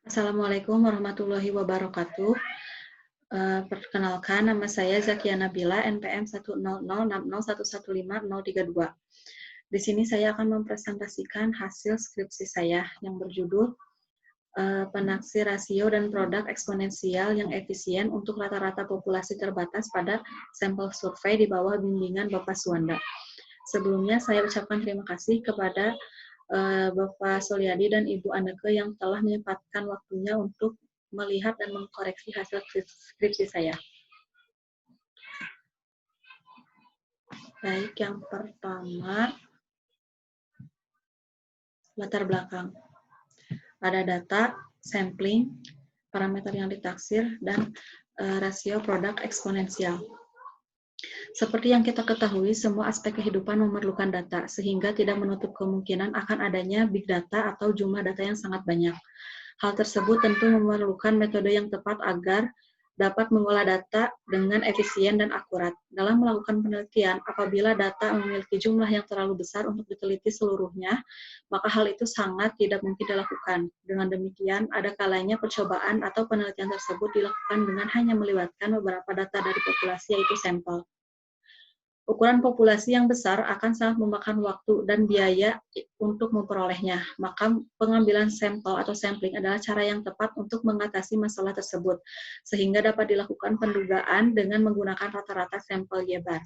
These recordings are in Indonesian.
Assalamualaikum warahmatullahi wabarakatuh. Perkenalkan, nama saya Zakia Nabila, NPM 10060115032. Di sini saya akan mempresentasikan hasil skripsi saya yang berjudul Penaksir rasio dan produk eksponensial yang efisien untuk rata-rata populasi terbatas pada sampel survei di bawah bimbingan Bapak Suwanda. Sebelumnya saya ucapkan terima kasih kepada Bapak Sulyadi dan Ibu Anneke yang telah menyempatkan waktunya untuk melihat dan mengkoreksi hasil skripsi saya. Baik, yang pertama, latar belakang. Ada data, sampling, parameter yang ditaksir, dan rasio produk eksponensial. Seperti yang kita ketahui, semua aspek kehidupan memerlukan data, sehingga tidak menutup kemungkinan akan adanya big data atau jumlah data yang sangat banyak. Hal tersebut tentu memerlukan metode yang tepat agar dapat mengolah data dengan efisien dan akurat. Dalam melakukan penelitian, apabila data memiliki jumlah yang terlalu besar untuk diteliti seluruhnya, maka hal itu sangat tidak mungkin dilakukan. Dengan demikian, ada kalanya percobaan atau penelitian tersebut dilakukan dengan hanya melibatkan beberapa data dari populasi, yaitu sampel. Ukuran populasi yang besar akan sangat memakan waktu dan biaya untuk memperolehnya. Maka pengambilan sampel atau sampling adalah cara yang tepat untuk mengatasi masalah tersebut, sehingga dapat dilakukan pendugaan dengan menggunakan rata-rata sampel Y-bar.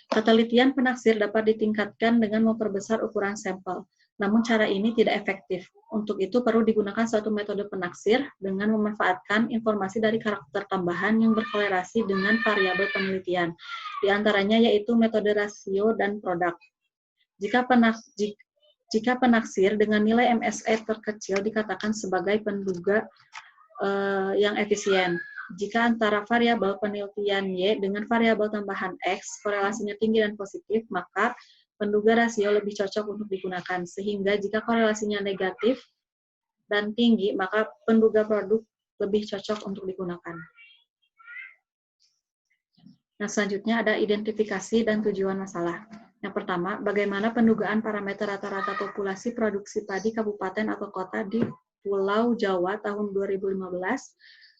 Penelitian penaksir dapat ditingkatkan dengan memperbesar ukuran sampel. Namun cara ini tidak efektif. Untuk itu perlu digunakan suatu metode penaksir dengan memanfaatkan informasi dari karakter tambahan yang berkorelasi dengan variabel penelitian. Di antaranya yaitu metode rasio dan produk. Jika penaksir dengan nilai MSE terkecil dikatakan sebagai penduga yang efisien. Jika antara variabel penelitian Y dengan variabel tambahan X korelasinya tinggi dan positif, maka penduga rasio lebih cocok untuk digunakan. Sehingga jika korelasinya negatif dan tinggi, maka penduga produk lebih cocok untuk digunakan. Nah, selanjutnya ada identifikasi dan tujuan masalah. Yang pertama, bagaimana pendugaan parameter rata-rata populasi produksi padi kabupaten atau kota di Pulau Jawa tahun 2015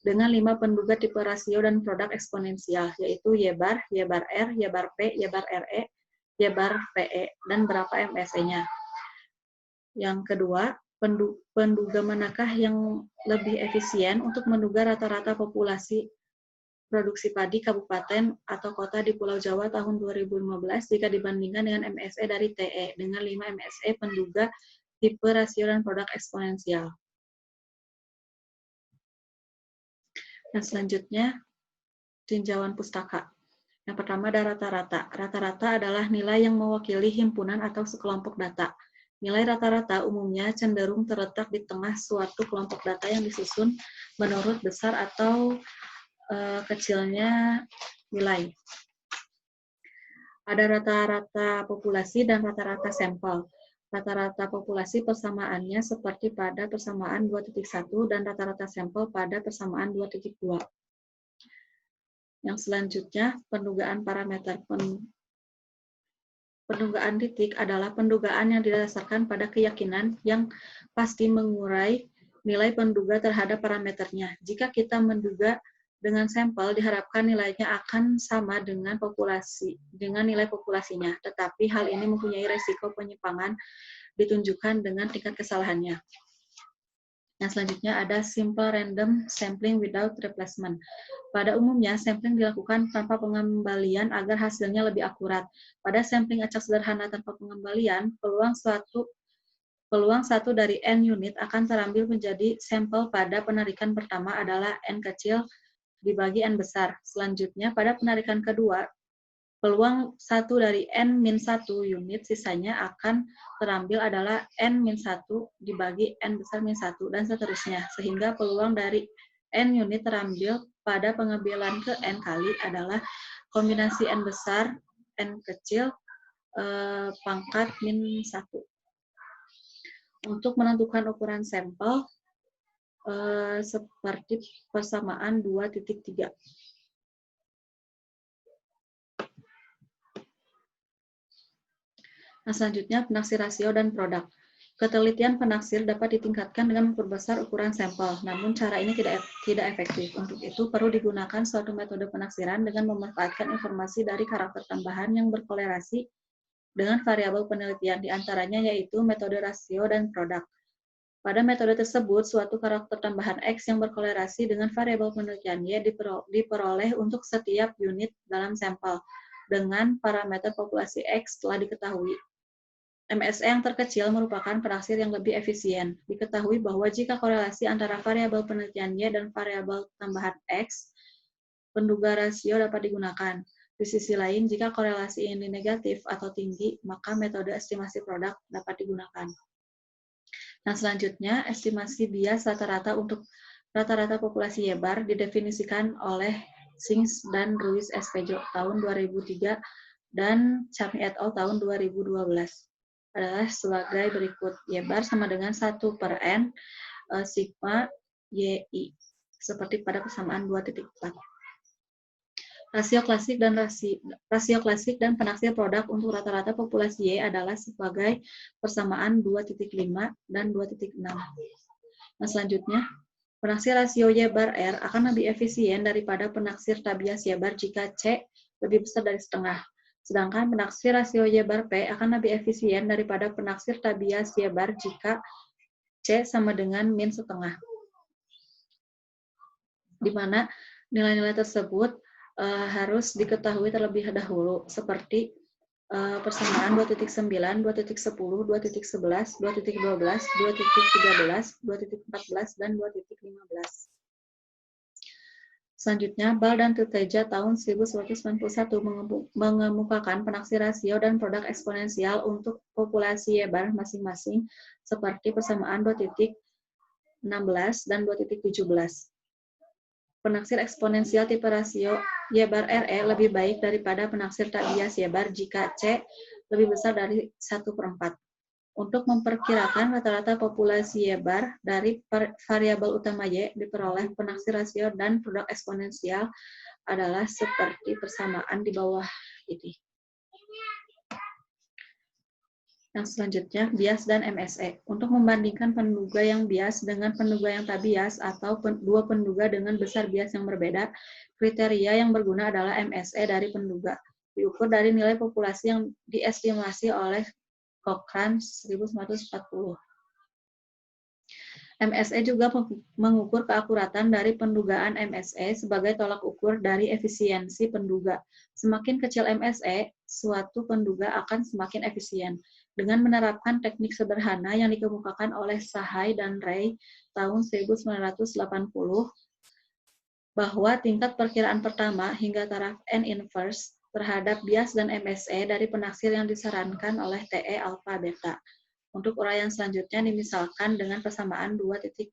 dengan 5 penduga tipe rasio dan produk eksponensial, yaitu Y-bar, Y-bar R, Y-bar P, Y-bar RE, Y-bar PE, dan berapa MSE-nya. Yang kedua, penduga manakah yang lebih efisien untuk menduga rata-rata populasi produksi padi kabupaten atau kota di Pulau Jawa tahun 2015 jika dibandingkan dengan MSE dari TE dengan 5 MSE penduga tipe rasio dan produk eksponensial. Dan selanjutnya, tinjauan pustaka. Yang pertama ada rata-rata. Rata-rata adalah nilai yang mewakili himpunan atau sekelompok data. Nilai rata-rata umumnya cenderung terletak di tengah suatu kelompok data yang disusun menurut besar atau kecilnya nilai. Ada rata-rata populasi dan rata-rata sampel. Rata-rata populasi persamaannya seperti pada persamaan 2.1 dan rata-rata sampel pada persamaan 2.2. Yang selanjutnya, pendugaan parameter. Pendugaan titik adalah pendugaan yang didasarkan pada keyakinan yang pasti mengurai nilai penduga terhadap parameternya. Jika kita menduga dengan sampel, diharapkan nilainya akan sama dengan nilai populasinya, tetapi hal ini mempunyai resiko penyimpangan ditunjukkan dengan tingkat kesalahannya. Yang selanjutnya ada simple random sampling without replacement. Pada umumnya, sampling dilakukan tanpa pengembalian agar hasilnya lebih akurat. Pada sampling acak sederhana tanpa pengembalian, peluang satu dari N unit akan terambil menjadi sampel pada penarikan pertama adalah N kecil dibagi N besar. Selanjutnya, pada penarikan kedua, peluang 1 dari N-1 unit sisanya akan terambil adalah N-1 dibagi N besar -1, dan seterusnya. Sehingga peluang dari N unit terambil pada pengambilan ke N kali adalah kombinasi N besar, N kecil, pangkat -1. Untuk menentukan ukuran sampel, seperti persamaan 2.3. Nah, selanjutnya penaksir rasio dan produk. Ketelitian penaksir dapat ditingkatkan dengan memperbesar ukuran sampel, namun cara ini tidak efektif. Untuk itu, perlu digunakan suatu metode penaksiran dengan memanfaatkan informasi dari karakter tambahan yang berkolerasi dengan variabel penelitian, diantaranya yaitu metode rasio dan produk. Pada metode tersebut, suatu karakter tambahan X yang berkolerasi dengan variabel penelitian Y diperoleh untuk setiap unit dalam sampel, dengan parameter populasi X telah diketahui. MSE yang terkecil merupakan penaksir yang lebih efisien. Diketahui bahwa jika korelasi antara variabel penelitian Y dan variabel tambahan X, penduga rasio dapat digunakan. Di sisi lain, jika korelasi ini negatif atau tinggi, maka metode estimasi produk dapat digunakan. Nah, selanjutnya, estimasi bias rata-rata untuk rata-rata populasi Y bar didefinisikan oleh Sings dan Ruiz Espejo tahun 2003 dan Chapman et al. Tahun 2012. Adalah sebagai berikut. Y bar sama dengan 1/n sigma YI, seperti pada persamaan 2.4. Rasio klasik dan penaksir produk untuk rata-rata populasi Y adalah sebagai persamaan 2.5 dan 2.6. Nah, selanjutnya, penaksir rasio Y bar R akan lebih efisien daripada penaksir tabias Y bar jika C lebih besar dari setengah. Sedangkan penaksir rasio Y bar P akan lebih efisien daripada penaksir tabias Y bar jika C sama dengan min setengah. Di mana nilai-nilai tersebut harus diketahui terlebih dahulu, seperti persamaan 2.9, 2.10, 2.11, 2.12, 2.13, 2.14, dan 2.15. Selanjutnya, Ball dan Tuteja tahun 1991 mengemukakan penaksir rasio dan produk eksponensial untuk populasi Y bar masing-masing seperti persamaan 2.16 dan 2.17. Penaksir eksponensial tipe rasio Y bar RE lebih baik daripada penaksir tabias Y bar jika C lebih besar dari 1/4. Untuk memperkirakan rata-rata populasi Y bar dari variabel utama Y, diperoleh penaksir rasio dan produk eksponensial adalah seperti persamaan di bawah ini. Yang selanjutnya, bias dan MSE. Untuk membandingkan penduga yang bias dengan penduga yang tak bias atau dua penduga dengan besar bias yang berbeda, kriteria yang berguna adalah MSE dari penduga, diukur dari nilai populasi yang diestimasi oleh Cochrane 1940. MSE juga mengukur keakuratan dari pendugaan MSE sebagai tolak ukur dari efisiensi penduga. Semakin kecil MSE, suatu penduga akan semakin efisien. Dengan menerapkan teknik sederhana yang dikemukakan oleh Sahai dan Ray tahun 1980, bahwa tingkat perkiraan pertama hingga taraf N inverse terhadap bias dan MSE dari penaksir yang disarankan oleh TE alpha beta. Untuk uraian selanjutnya dimisalkan dengan persamaan 2.21.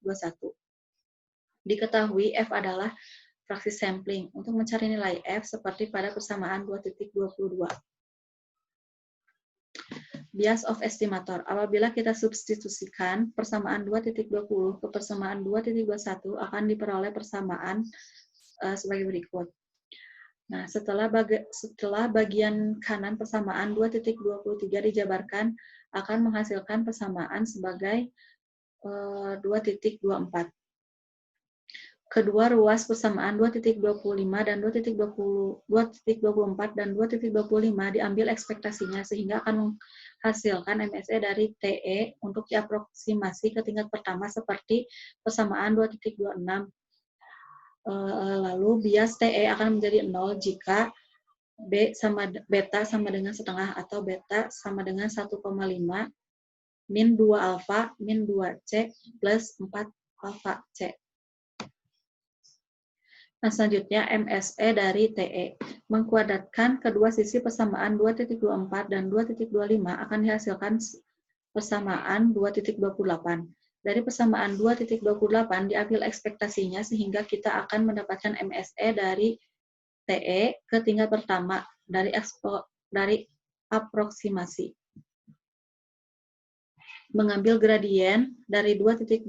Diketahui F adalah fraksi sampling. Untuk mencari nilai F seperti pada persamaan 2.22. Bias of estimator. Apabila kita substitusikan persamaan 2.20 ke persamaan 2.21 akan diperoleh persamaan sebagai berikut. Nah, setelah bagian kanan persamaan 2.23 dijabarkan, akan menghasilkan persamaan sebagai 2.24. Kedua ruas persamaan 2.25 dan 2.24 dan 2.25 diambil ekspektasinya sehingga akan menghasilkan MSE dari TE untuk diaproksimasi ke tingkat pertama seperti persamaan 2.26. Lalu bias TE akan menjadi 0 jika beta sama dengan setengah atau beta sama dengan 1,5 min 2 alfa min 2 C plus 4 alfa C. Nah, selanjutnya MSE dari TE. Mengkuadratkan kedua sisi persamaan 2.24 dan 2.25 akan dihasilkan persamaan 2.28. Dari persamaan 2.28 diambil ekspektasinya sehingga kita akan mendapatkan MSE dari TE ke tingkat pertama dari aproksimasi. Mengambil gradien dari 2.27,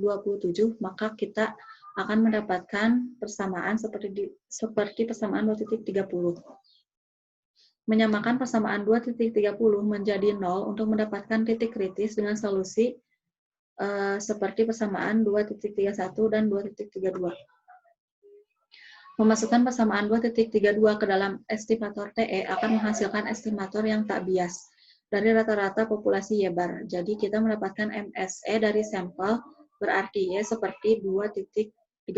maka kita akan mendapatkan persamaan seperti persamaan 2.30. Menyamakan persamaan 2.30 menjadi 0 untuk mendapatkan titik kritis dengan solusi seperti persamaan 2.31 dan 2.32. Memasukkan persamaan 2.32 ke dalam estimator TE akan menghasilkan estimator yang tak bias dari rata-rata populasi Y-bar. Jadi kita mendapatkan MSE dari sampel berarti Y seperti 2.33.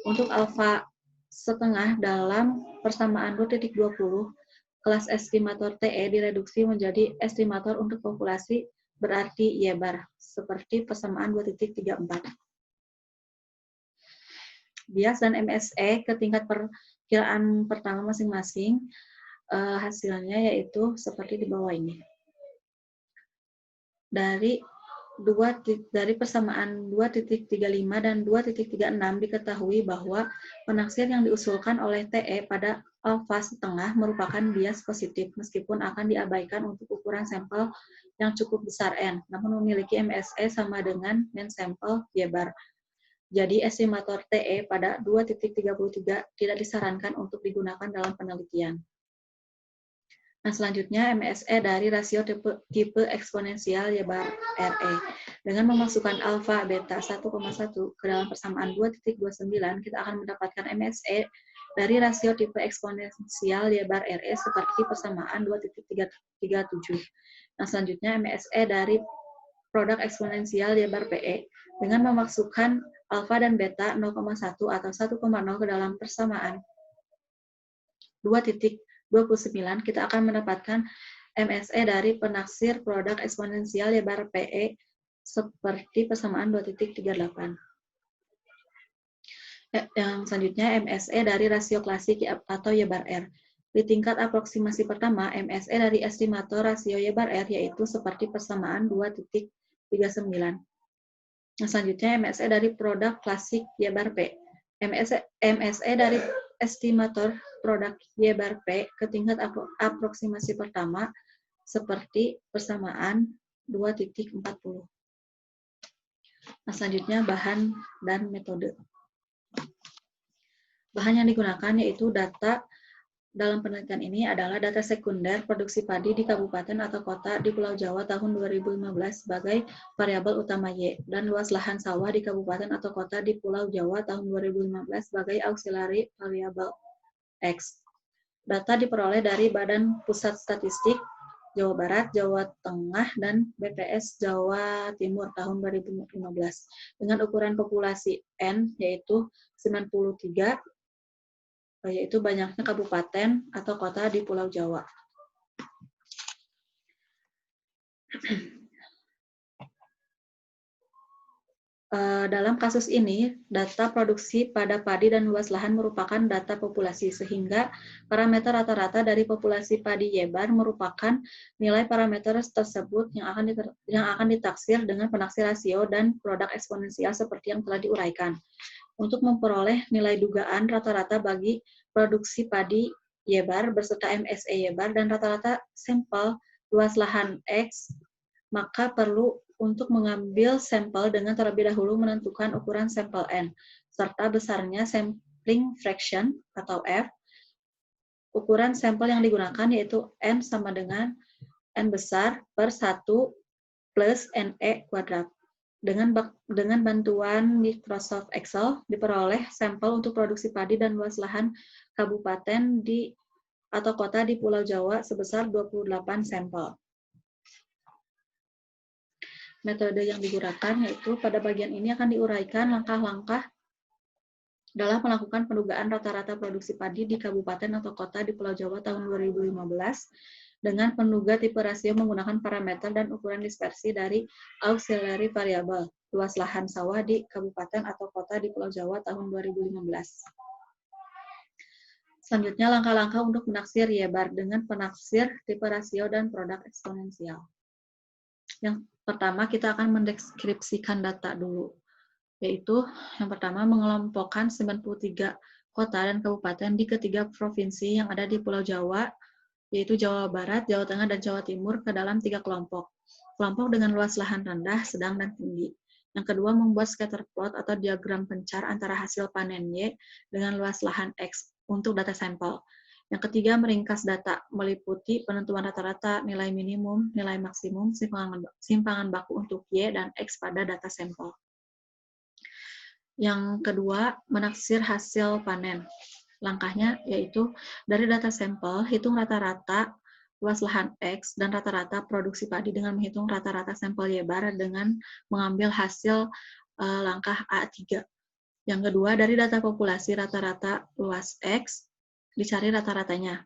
Untuk alfa setengah dalam persamaan 2.20, kelas estimator TE direduksi menjadi estimator untuk populasi berarti Y-bar seperti persamaan 2.34. Bias dan MSE ke tingkat perkiraan pertama masing-masing, hasilnya yaitu seperti di bawah ini. Dari persamaan 2.35 dan 2.36 diketahui bahwa penaksir yang diusulkan oleh TE pada alfa setengah merupakan bias positif meskipun akan diabaikan untuk ukuran sampel yang cukup besar N, namun memiliki MSE sama dengan mean sampel Y-bar. Jadi estimator TE pada 2.33 tidak disarankan untuk digunakan dalam penelitian. Nah, selanjutnya MSE dari rasio tipe eksponensial Y-bar RE. Dengan memasukkan alfa beta 1,1 ke dalam persamaan 2.29, kita akan mendapatkan MSE dari rasio tipe eksponensial Y-bar RE seperti persamaan 2.37. Nah, selanjutnya MSE dari produk eksponensial Y-bar PE dengan memasukkan alfa dan beta 0,1 atau 1,0 ke dalam persamaan 2.29, kita akan mendapatkan MSE dari penaksir produk eksponensial Y-bar PE seperti persamaan 2.38. Yang selanjutnya MSE dari rasio klasik atau Y-bar R. Di tingkat aproksimasi pertama, MSE dari estimator rasio Y-bar R yaitu seperti persamaan 2.39. Nah, selanjutnya MSE dari produk klasik Y-bar P. MSE dari estimator produk Y-bar P ke tingkat aproksimasi pertama seperti persamaan 2.40. Nah, selanjutnya bahan dan metode. Bahan yang digunakan yaitu data dalam penelitian ini adalah data sekunder produksi padi di kabupaten atau kota di Pulau Jawa tahun 2015 sebagai variabel utama Y, dan luas lahan sawah di kabupaten atau kota di Pulau Jawa tahun 2015 sebagai auxiliary variabel X. Data diperoleh dari Badan Pusat Statistik Jawa Barat, Jawa Tengah, dan BPS Jawa Timur tahun 2015 dengan ukuran populasi N yaitu 93, yaitu banyaknya kabupaten atau kota di Pulau Jawa. Dalam kasus ini, data produksi pada padi dan luas lahan merupakan data populasi, sehingga parameter rata-rata dari populasi padi Y-bar merupakan nilai parameter tersebut yang akan ditaksir dengan penaksir rasio dan produk eksponensial seperti yang telah diuraikan. Untuk memperoleh nilai dugaan rata-rata bagi produksi padi Y-bar beserta MSE Y-bar dan rata-rata sampel luas lahan X, maka perlu untuk mengambil sampel dengan terlebih dahulu menentukan ukuran sampel N, serta besarnya sampling fraction atau F. Ukuran sampel yang digunakan yaitu N sama dengan N besar per 1 plus NE kuadrat. Dengan bantuan Microsoft Excel, diperoleh sampel untuk produksi padi dan luas lahan kabupaten atau kota di Pulau Jawa sebesar 28 sampel. Metode yang digunakan yaitu pada bagian ini akan diuraikan langkah-langkah dalam melakukan pendugaan rata-rata produksi padi di kabupaten atau kota di Pulau Jawa tahun 2015 dengan penduga tipe rasio menggunakan parameter dan ukuran dispersi dari auxiliary variable luas lahan sawah di kabupaten atau kota di Pulau Jawa tahun 2015. Selanjutnya langkah-langkah untuk menaksir Y-bar dengan penaksir tipe rasio dan produk eksponensial. Yang pertama, kita akan mendeskripsikan data dulu, yaitu yang pertama mengelompokkan 93 kota dan kabupaten di ketiga provinsi yang ada di Pulau Jawa, yaitu Jawa Barat, Jawa Tengah, dan Jawa Timur ke dalam 3 kelompok. Kelompok dengan luas lahan rendah, sedang, dan tinggi. Yang kedua, membuat scatter plot atau diagram pencar antara hasil panen Y dengan luas lahan X untuk data sampel. Yang ketiga, meringkas data, meliputi penentuan rata-rata, nilai minimum, nilai maksimum, simpangan baku untuk Y dan X pada data sampel. Yang kedua, menaksir hasil panen. Langkahnya yaitu dari data sampel, hitung rata-rata luas lahan X dan rata-rata produksi padi dengan menghitung rata-rata sampel Y bar dengan mengambil hasil langkah A3. Yang kedua, dari data populasi rata-rata luas X, dicari rata-ratanya.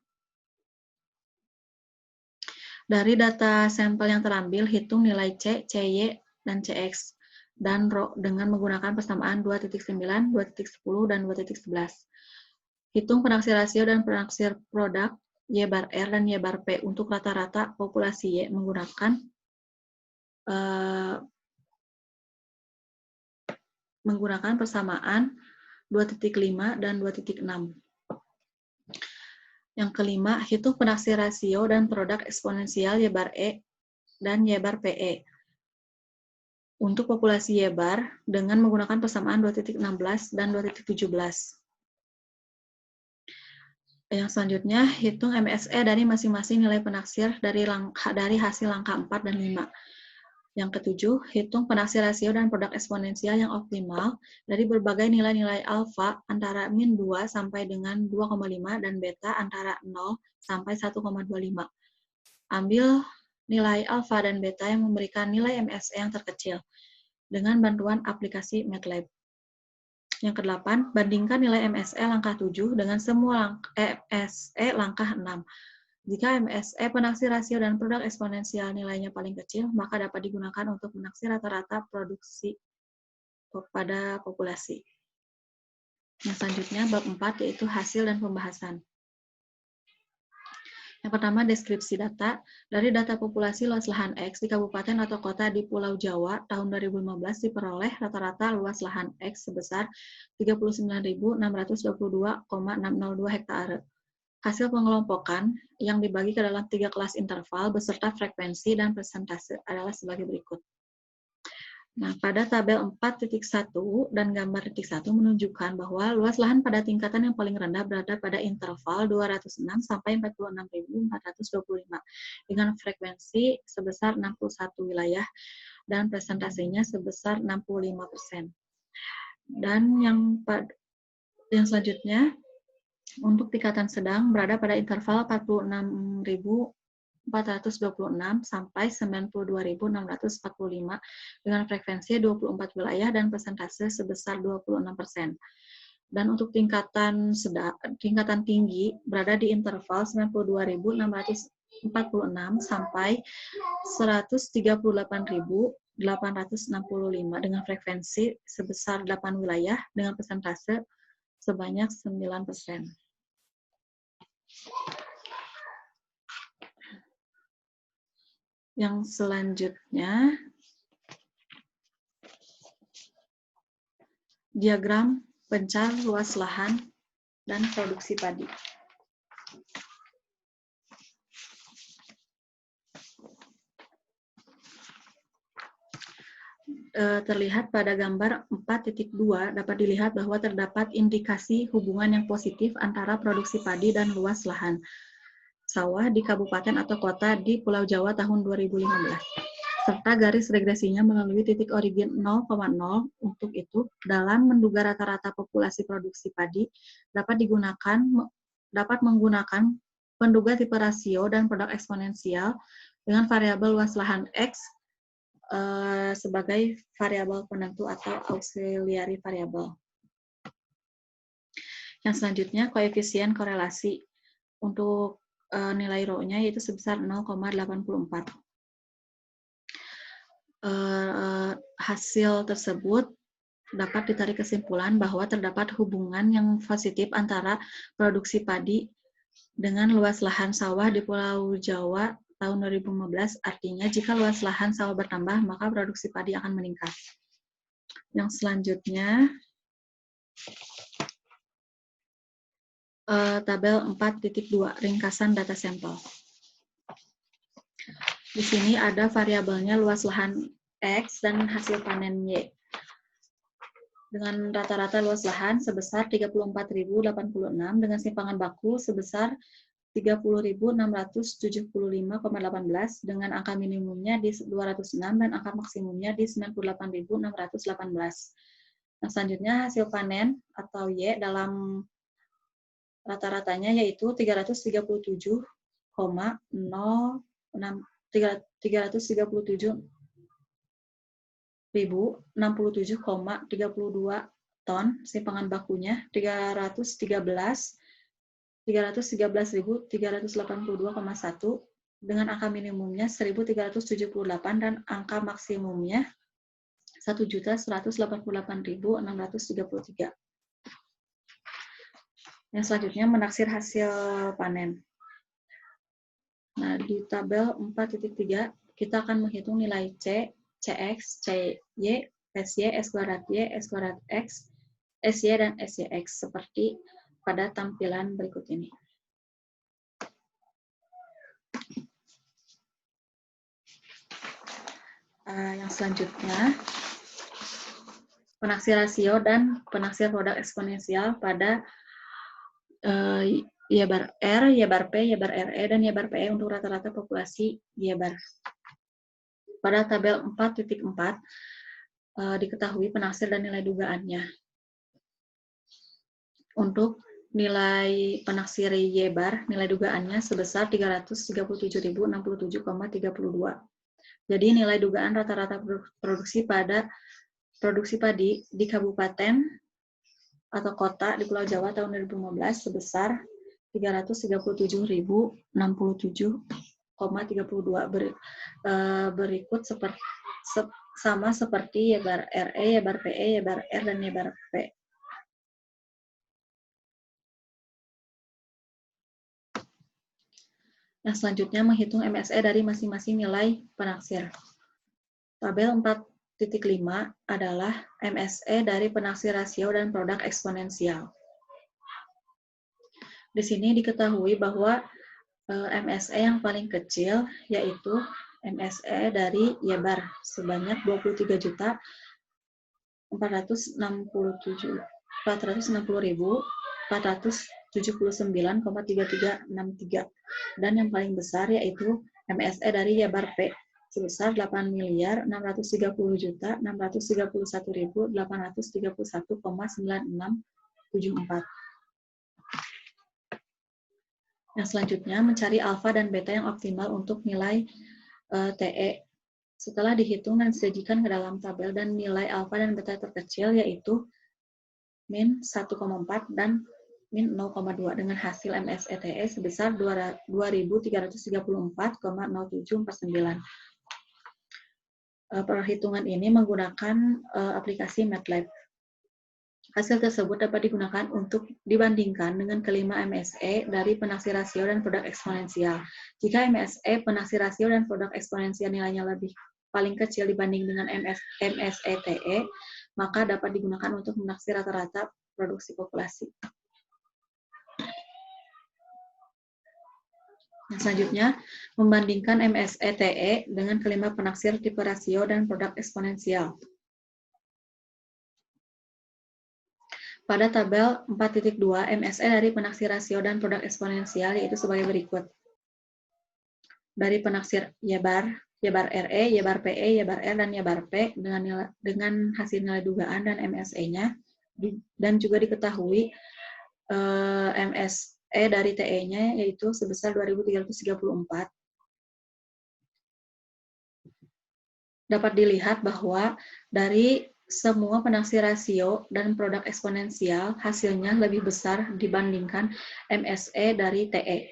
Dari data sampel yang terambil, hitung nilai C, CY, dan CX, dan dengan menggunakan persamaan 2.9, 2.10, dan 2.11. Hitung penaksir rasio dan penaksir produk Y bar R dan Y bar P untuk rata-rata populasi Y menggunakan persamaan 2.5 dan 2.6. Yang kelima, hitung penaksir rasio dan produk eksponensial Y bar E dan Y bar PE untuk populasi Y bar dengan menggunakan persamaan 2.16 dan 2.17. Yang selanjutnya, hitung MSE dari masing-masing nilai penaksir dari hasil langkah 4 dan 5. Yang ketujuh, hitung penaksir rasio dan produk eksponensial yang optimal dari berbagai nilai-nilai alfa antara min 2 sampai dengan 2,5 dan beta antara 0 sampai 1,25. Ambil nilai alfa dan beta yang memberikan nilai MSE yang terkecil dengan bantuan aplikasi MATLAB. Yang kedelapan, bandingkan nilai MSE langkah 7 dengan semua MSE langkah 6. Jika MSE penaksir rasio dan produk eksponensial nilainya paling kecil, maka dapat digunakan untuk menaksir rata-rata produksi pada populasi. Yang selanjutnya, bab 4, yaitu hasil dan pembahasan. Yang pertama, deskripsi data. Dari data populasi luas lahan X di kabupaten atau kota di Pulau Jawa tahun 2015 diperoleh rata-rata luas lahan X sebesar 39.622,602 hektare. Hasil pengelompokan yang dibagi ke dalam 3 kelas interval beserta frekuensi dan persentase adalah sebagai berikut. Nah, pada tabel 4.1 dan gambar 1 menunjukkan bahwa luas lahan pada tingkatan yang paling rendah berada pada interval 206 sampai 46.425 dengan frekuensi sebesar 61 wilayah dan persentasenya sebesar 65%. Dan yang selanjutnya untuk tingkatan sedang berada pada interval 46.426 sampai 92.645 dengan frekuensi 24 wilayah dan persentase sebesar 26%. Dan untuk tingkatan tinggi berada di interval 92.646 sampai 138.865 dengan frekuensi sebesar 8 wilayah dengan persentase sebanyak 9%. Yang selanjutnya, diagram pencar luas lahan dan produksi padi. Terlihat pada gambar 4.2 dapat dilihat bahwa terdapat indikasi hubungan yang positif antara produksi padi dan luas lahan sawah di kabupaten atau kota di Pulau Jawa tahun 2015, serta garis regresinya melalui titik origin 0,0. Untuk itu, dalam menduga rata-rata populasi produksi padi dapat menggunakan penduga tipe rasio dan produk eksponensial dengan variabel luas lahan X sebagai variabel penentu atau auxiliary variable. Yang selanjutnya, koefisien korelasi untuk nilai rho-nya yaitu sebesar 0,84. Hasil tersebut dapat ditarik kesimpulan bahwa terdapat hubungan yang positif antara produksi padi dengan luas lahan sawah di Pulau Jawa tahun 2015. Artinya, jika luas lahan sawah bertambah, maka produksi padi akan meningkat. Yang selanjutnya, tabel 4.2, ringkasan data sampel. Di sini ada variabelnya luas lahan X dan hasil panen Y. dengan rata-rata luas lahan sebesar 34.086 dengan simpangan baku sebesar 30.675,18 dengan angka minimumnya di 206 dan angka maksimumnya di 98.618. Nah, selanjutnya hasil panen atau Y dalam rata-ratanya yaitu 337,067 337.067,32 ton, simpangan bakunya 313.382,1 dengan angka minimumnya 1.378 dan angka maksimumnya 1.188.633. Yang selanjutnya menaksir hasil panen. Nah, di tabel 4.3 kita akan menghitung nilai C, CX, CY, SY, S kuadrat Y, S kuadrat X, SY, dan SYX seperti pada tampilan berikut ini. Yang selanjutnya, penaksir rasio dan penaksir produk eksponensial pada Y bar R, Y bar P, Y bar RE, dan Y bar PE untuk rata-rata populasi Y bar. Pada tabel 4.4 diketahui penaksir dan nilai dugaannya. Untuk nilai penaksir Y bar, nilai dugaannya sebesar 337.067,32. Jadi nilai dugaan rata-rata produksi padi di kabupaten atau kota di Pulau Jawa tahun 2015 sebesar 337.067,32. Berikut sama seperti Y bar RE, Y bar PE, Y bar R, dan Y bar P. Nah, selanjutnya menghitung MSE dari masing-masing nilai penaksir. Tabel 4.5 adalah MSE dari penaksir rasio dan produk eksponensial. Di sini diketahui bahwa MSE yang paling kecil yaitu MSE dari Y bar sebanyak 23.460.479,3363 dan yang paling besar yaitu MSE dari Y bar P sebesar 8.631.831.9674. Yang selanjutnya mencari alfa dan beta yang optimal untuk nilai TE. Setelah dihitung dan disajikan ke dalam tabel dan nilai alfa dan beta terkecil yaitu min 1,4 dan min 0,2 dengan hasil MSE TE sebesar 2.334,0749. Perhitungan ini menggunakan aplikasi MATLAB. Hasil tersebut dapat digunakan untuk dibandingkan dengan kelima MSE dari penaksir rasio dan produk eksponensial. Jika MSE penaksir rasio dan produk eksponensial nilainya paling kecil dibanding dengan MSE TE, maka dapat digunakan untuk menaksir rata-rata produksi populasi. Yang selanjutnya, membandingkan MSE TE dengan kelima penaksir tipe rasio dan produk eksponensial. Pada tabel 4.2, MSE dari penaksir rasio dan produk eksponensial yaitu sebagai berikut. Dari penaksir Y bar RE, Y bar PE, Y bar R, dan Y bar P dengan hasil nilai dugaan dan MSE-nya, dan juga diketahui MSE dari TE-nya yaitu sebesar 2.334. Dapat dilihat bahwa dari semua penaksir rasio dan produk eksponensial hasilnya lebih besar dibandingkan MSE dari TE.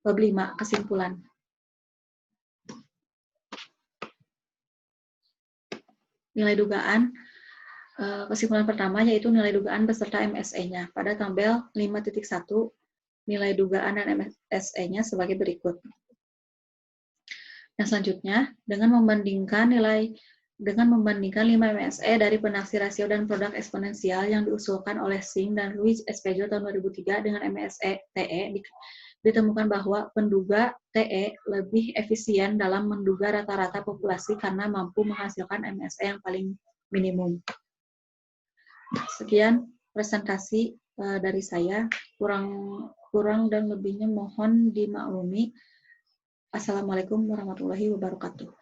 Bab 5, kesimpulan. Nilai dugaan, kesimpulan pertama yaitu nilai dugaan beserta MSE-nya. Pada tabel 5.1, nilai dugaan dan MSE-nya sebagai berikut. Yang selanjutnya, dengan membandingkan 5 MSE dari penaksir rasio dan produk eksponensial yang diusulkan oleh Singh dan Ruiz Espejo tahun 2003 dengan MSE TE, ditemukan bahwa penduga TE lebih efisien dalam menduga rata-rata populasi karena mampu menghasilkan MSE yang paling minimum. Sekian presentasi dari saya, kurang dan lebihnya mohon dimaklumi. Assalamualaikum warahmatullahi wabarakatuh.